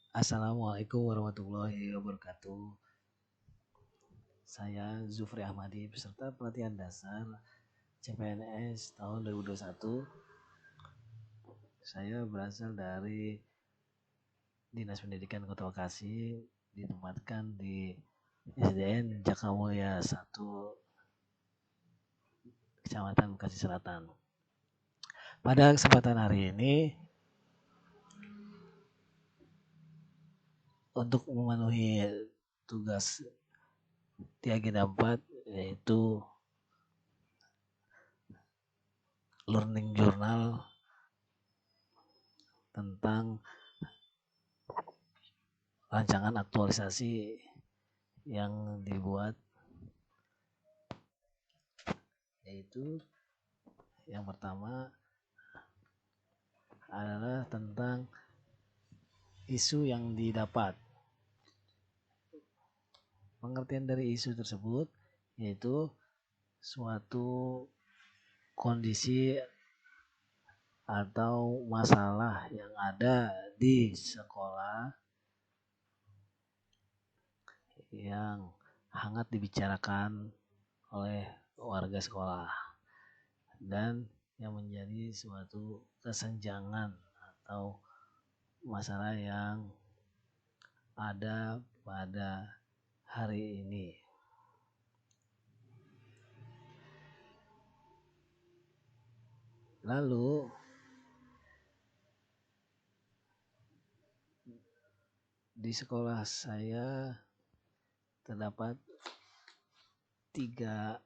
Assalamualaikum warahmatullahi wabarakatuh. Saya Zufri Ahmadi, peserta pelatihan dasar CPNS tahun 2021. Saya berasal dari Dinas Pendidikan Kota Bekasi, ditempatkan di SDN Jakamulya 1, Kecamatan Bekasi Selatan. Pada kesempatan hari ini, untuk memenuhi tugas di agenda 4, yaitu learning journal tentang rancangan aktualisasi yang dibuat, yaitu yang pertama adalah tentang isu yang didapat. Pengertian dari isu tersebut yaitu suatu kondisi atau masalah yang ada di sekolah yang hangat dibicarakan oleh warga sekolah dan yang menjadi suatu kesenjangan atau masalah yang ada pada hari ini. Lalu di sekolah saya terdapat 3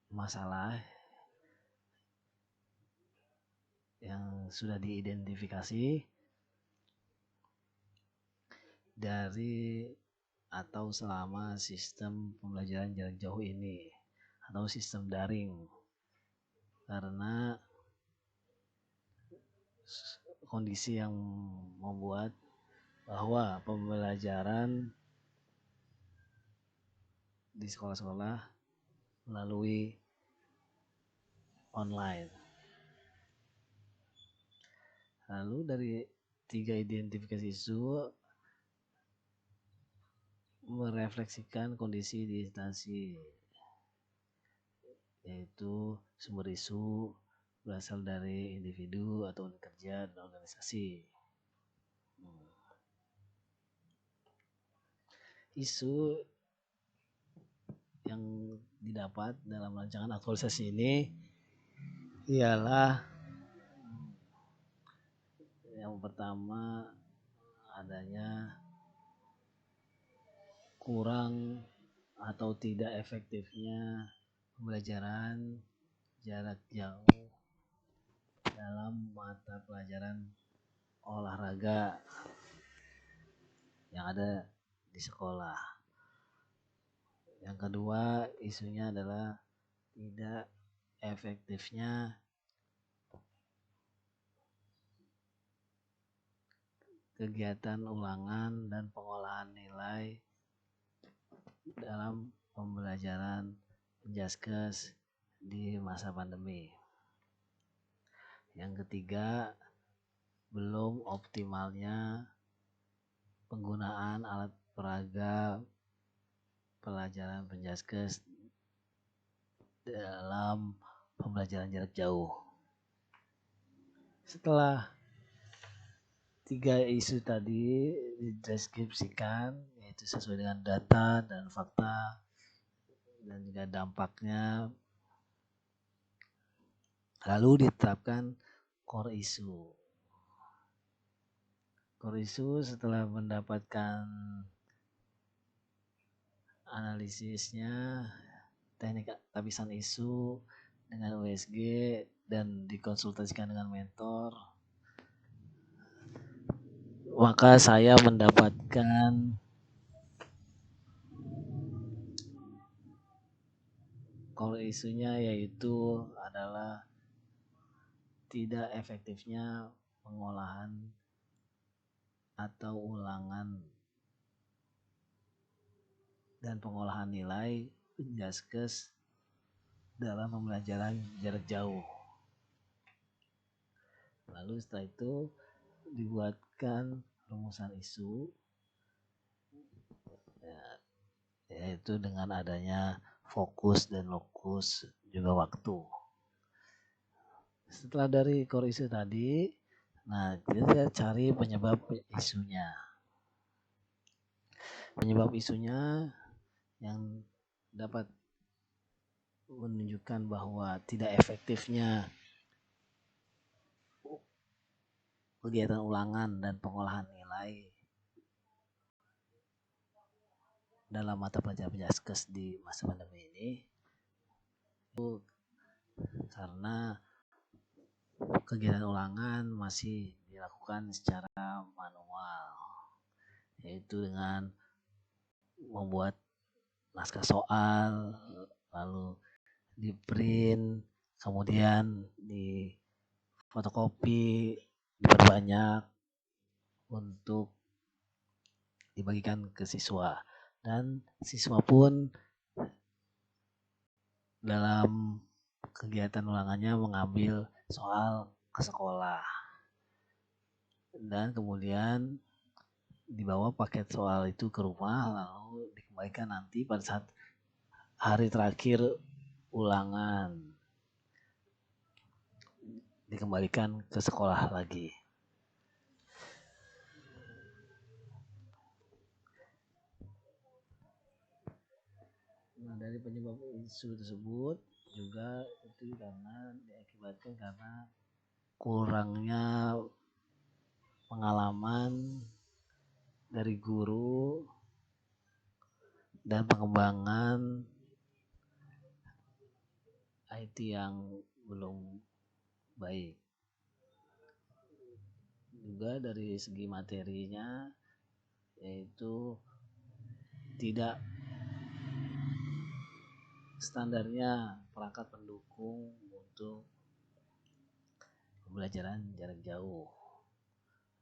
masalah yang sudah diidentifikasi dari atau selama sistem pembelajaran jarak jauh ini atau sistem daring, karena kondisi yang membuat bahwa pembelajaran di sekolah-sekolah melalui online. Lalu dari 3 identifikasi isu merefleksikan kondisi di instansi, yaitu sumber isu berasal dari individu atau unit kerja dan organisasi. Isu yang didapat dalam rancangan aktualisasi ini ialah yang pertama adanya kurang atau tidak efektifnya pembelajaran jarak jauh dalam mata pelajaran olahraga yang ada di sekolah. Yang kedua, isunya adalah tidak efektifnya kegiatan ulangan dan pengolahan nilai dalam pembelajaran Penjaskes di masa pandemi. Yang ketiga, belum optimalnya penggunaan alat peraga pelajaran Penjaskes dalam pembelajaran jarak jauh. Setelah 3 isu tadi dideskripsikan, yaitu sesuai dengan data dan fakta dan juga dampaknya, lalu ditetapkan core issue. Core issue setelah mendapatkan analisisnya, teknik tapisan isu dengan USG dan dikonsultasikan dengan mentor, maka saya mendapatkan core isunya, yaitu adalah tidak efektifnya pengolahan atau ulangan dan pengolahan nilai Penjaskes dalam pembelajaran jarak jauh. Lalu setelah itu dibuatkan rumusan isu, yaitu dengan adanya fokus dan lokus juga waktu. Setelah dari core isu tadi, nah kita cari penyebab isunya. Penyebab isunya yang dapat menunjukkan bahwa tidak efektifnya kegiatan ulangan dan pengolahan nilai dalam mata pelajaran Penjaskes di masa pandemi ini itu karena kegiatan ulangan masih dilakukan secara manual, yaitu dengan membuat naskah soal, lalu di print, kemudian di fotokopi, diperbanyak untuk dibagikan ke siswa, dan siswa pun dalam kegiatan ulangannya mengambil soal ke sekolah dan kemudian dibawa paket soal itu ke rumah, lalu dikembalikan nanti pada saat hari terakhir ulangan, dikembalikan ke sekolah lagi. Nah, dari penyebab isu tersebut juga itu karena diakibatkan karena kurangnya pengalaman dari guru dan pengembangan IT yang belum baik. Juga dari segi materinya, yaitu tidak standarnya perangkat pendukung untuk pembelajaran jarak jauh.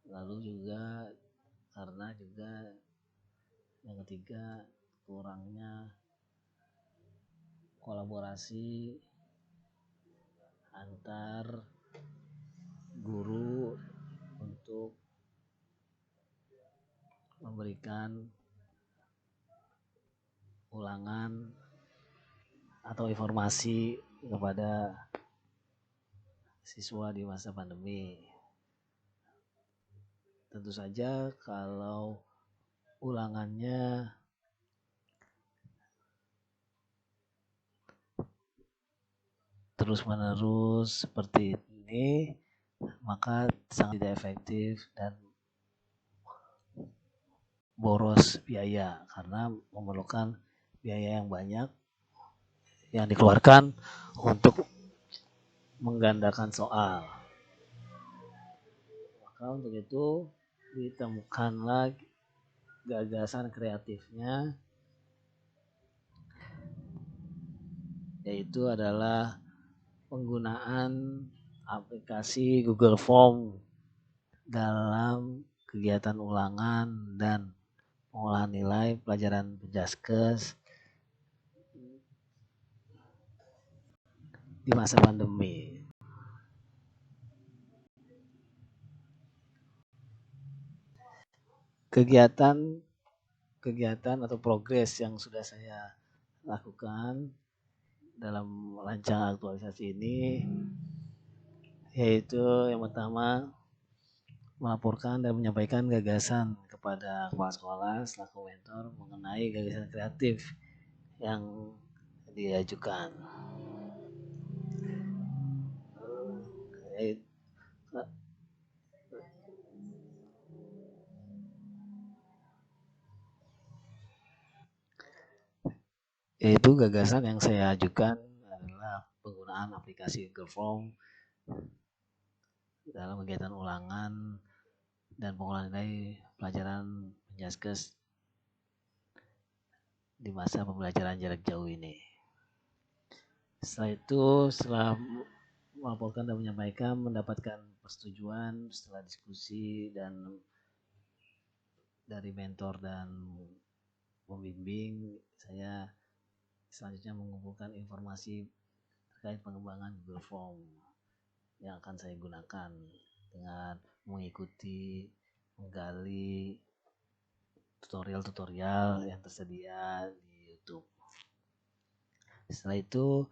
Lalu juga karena juga yang ketiga kurangnya kolaborasi antar guru untuk memberikan ulangan atau informasi kepada siswa di masa pandemi. Tentu saja kalau ulangannya terus-menerus seperti ini, maka sangat tidak efektif dan boros biaya karena memerlukan biaya yang banyak yang dikeluarkan untuk menggandakan soal. Maka untuk itu ditemukanlah gagasan kreatifnya, yaitu adalah penggunaan aplikasi Google Form dalam kegiatan ulangan dan pengolahan nilai pelajaran Penjaskes di masa pandemi. Kegiatan atau progres yang sudah saya lakukan dalam rancang aktualisasi ini, yaitu yang pertama melaporkan dan menyampaikan gagasan kepada kepala sekolah selaku mentor mengenai gagasan kreatif yang diajukan. Yaitu gagasan yang saya ajukan adalah penggunaan aplikasi Google Form dalam kegiatan ulangan dan pengolahan nilai pelajaran Penjaskes di masa pembelajaran jarak jauh ini. Setelah itu, setelah melaporkan dan menyampaikan, mendapatkan persetujuan setelah diskusi dan dari mentor dan pembimbing, saya selanjutnya mengumpulkan informasi terkait pengembangan Google Form yang akan saya gunakan dengan mengikuti menggali tutorial-tutorial yang tersedia di YouTube. Setelah itu,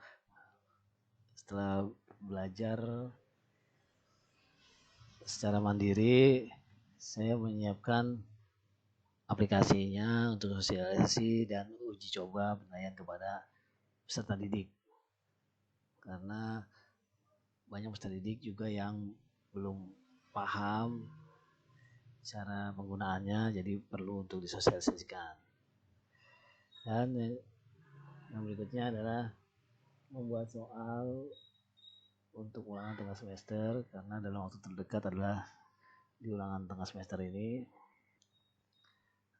setelah belajar secara mandiri, saya menyiapkan aplikasinya untuk sosialisasi dan uji coba penilaian kepada peserta didik. Karena banyak peserta didik juga yang belum paham cara penggunaannya, jadi perlu untuk disosialisasikan. Dan yang berikutnya adalah membuat soal untuk ulangan tengah semester, karena dalam waktu terdekat adalah di ulangan tengah semester ini,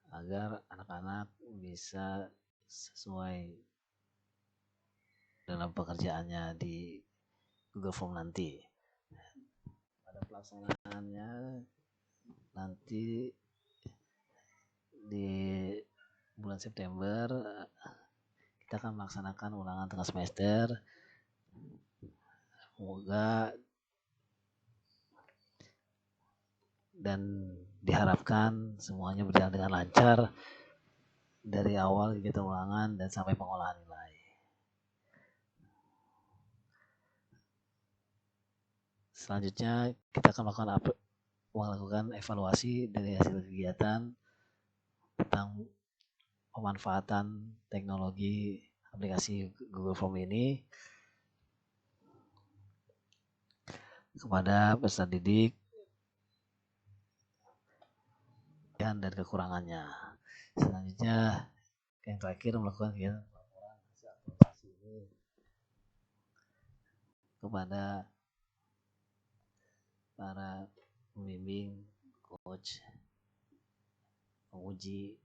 agar anak-anak bisa sesuai dalam pekerjaannya di Google Form nanti. Pada pelaksanaannya nanti di bulan September kita akan melaksanakan ulangan tengah semester. Semoga dan diharapkan semuanya berjalan dengan lancar dari awal kegiatan ulangan dan sampai pengolahan nilai. Selanjutnya kita akan melakukan evaluasi dari hasil kegiatan tentang pemanfaatan teknologi aplikasi Google Form ini kepada peserta didik dan kekurangannya. Selanjutnya yang terakhir melakukan kegiatan pelaporan hasil evaluasi ini kepada para pembimbing, coach, penguji,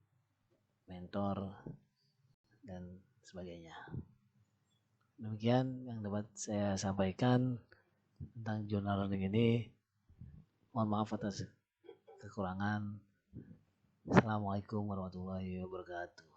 mentor, dan sebagainya. Demikian yang dapat saya sampaikan tentang jurnal learning ini. Mohon maaf atas kekurangan. Assalamualaikum warahmatullahi wabarakatuh.